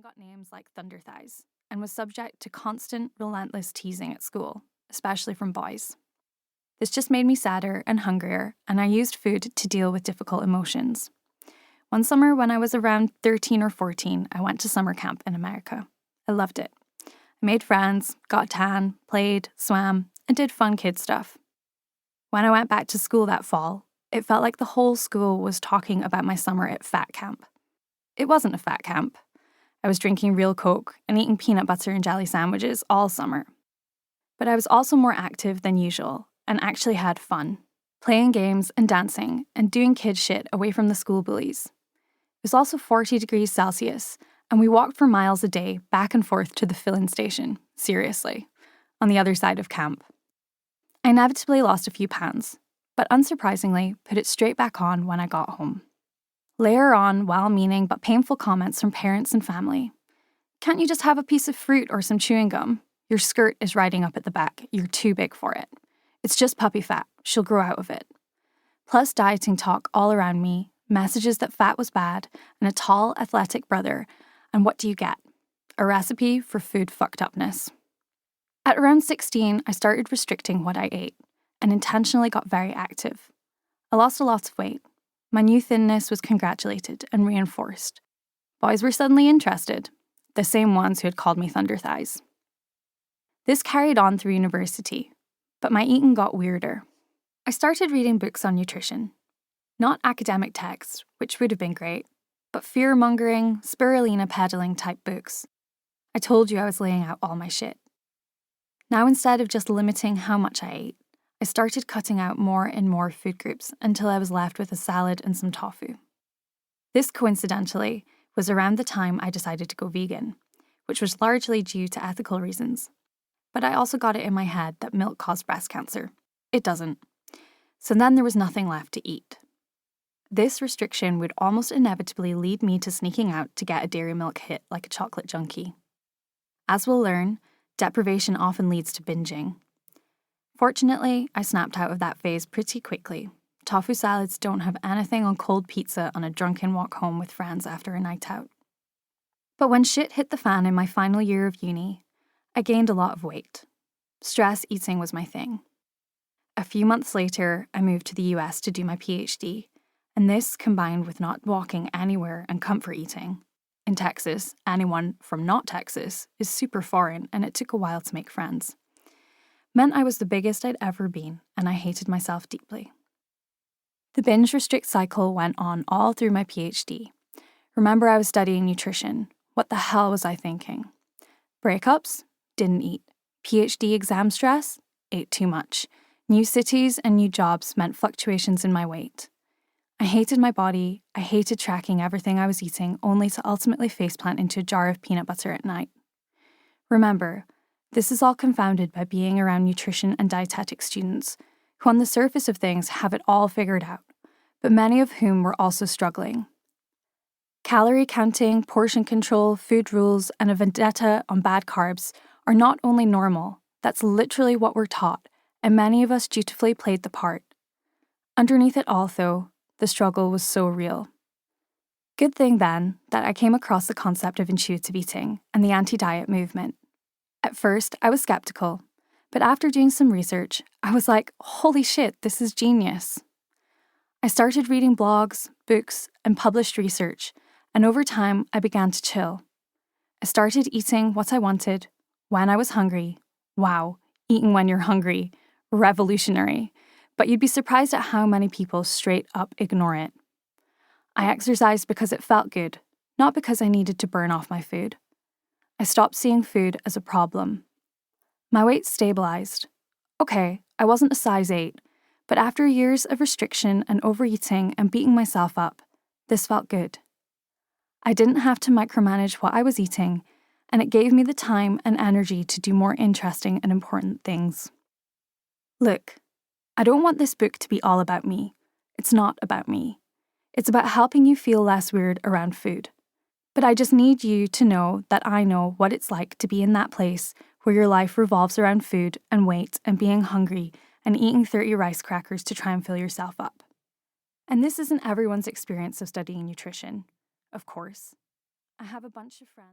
even got names like Thunder Thighs, and was subject to constant, relentless teasing at school, especially from boys. This just made me sadder and hungrier, and I used food to deal with difficult emotions. One summer when I was around 13 or 14, I went to summer camp in America. I loved it. I made friends, got tan, played, swam, and did fun kid stuff. When I went back to school that fall, it felt like the whole school was talking about my summer at fat camp. It wasn't a fat camp. I was drinking real Coke and eating peanut butter and jelly sandwiches all summer. But I was also more active than usual and actually had fun, playing games and dancing and doing kid shit away from the school bullies. It was also 40 degrees Celsius, and we walked for miles a day back and forth to the fill-in station, seriously, on the other side of camp. I inevitably lost a few pounds, but unsurprisingly put it straight back on when I got home. Layer on well-meaning but painful comments from parents and family. Can't you just have a piece of fruit or some chewing gum? Your skirt is riding up at the back. You're too big for it. It's just puppy fat. She'll grow out of it. Plus dieting talk all around me, messages that fat was bad, and a tall, athletic brother. And what do you get? A recipe for food fucked upness. At around 16, I started restricting what I ate and intentionally got very active. I lost a lot of weight. My new thinness was congratulated and reinforced. Boys were suddenly interested, the same ones who had called me Thunder Thighs. This carried on through university, but my eating got weirder. I started reading books on nutrition. Not academic texts, which would have been great, but fear-mongering, spirulina peddling type books. I told you I was laying out all my shit. Now instead of just limiting how much I ate, I started cutting out more and more food groups until I was left with a salad and some tofu. This, coincidentally, was around the time I decided to go vegan, which was largely due to ethical reasons. But I also got it in my head that milk caused breast cancer. It doesn't. So then there was nothing left to eat. This restriction would almost inevitably lead me to sneaking out to get a dairy milk hit like a chocolate junkie. As we'll learn, deprivation often leads to binging. Fortunately, I snapped out of that phase pretty quickly. Tofu salads don't have anything on cold pizza on a drunken walk home with friends after a night out. But when shit hit the fan in my final year of uni, I gained a lot of weight. Stress eating was my thing. A few months later, I moved to the US to do my PhD, and this, combined with not walking anywhere and comfort eating. In Texas, anyone from not Texas is super foreign, and it took a while to make friends. Meant I was the biggest I'd ever been, and I hated myself deeply. The binge restrict cycle went on all through my PhD. Remember, I was studying nutrition. What the hell was I thinking? Breakups? Didn't eat. PhD exam stress? Ate too much. New cities and new jobs meant fluctuations in my weight. I hated my body. I hated tracking everything I was eating, only to ultimately faceplant into a jar of peanut butter at night. Remember, this is all confounded by being around nutrition and dietetic students, who on the surface of things have it all figured out, but many of whom were also struggling. Calorie counting, portion control, food rules, and a vendetta on bad carbs are not only normal, that's literally what we're taught, and many of us dutifully played the part. Underneath it all, though, the struggle was so real. Good thing, then, that I came across the concept of intuitive eating and the anti-diet movement. At first, I was skeptical, but after doing some research, I was like, holy shit, this is genius. I started reading blogs, books, and published research, and over time, I began to chill. I started eating what I wanted, when I was hungry. Wow, eating when you're hungry. Revolutionary. But you'd be surprised at how many people straight up ignore it. I exercised because it felt good, not because I needed to burn off my food. I stopped seeing food as a problem. My weight stabilized. Okay, I wasn't a size 8, but after years of restriction and overeating and beating myself up, this felt good. I didn't have to micromanage what I was eating, and it gave me the time and energy to do more interesting and important things. Look, I don't want this book to be all about me. It's not about me. It's about helping you feel less weird around food. But I just need you to know that I know what it's like to be in that place where your life revolves around food and weight and being hungry and eating 30 rice crackers to try and fill yourself up. And this isn't everyone's experience of studying nutrition, of course. I have a bunch of friends.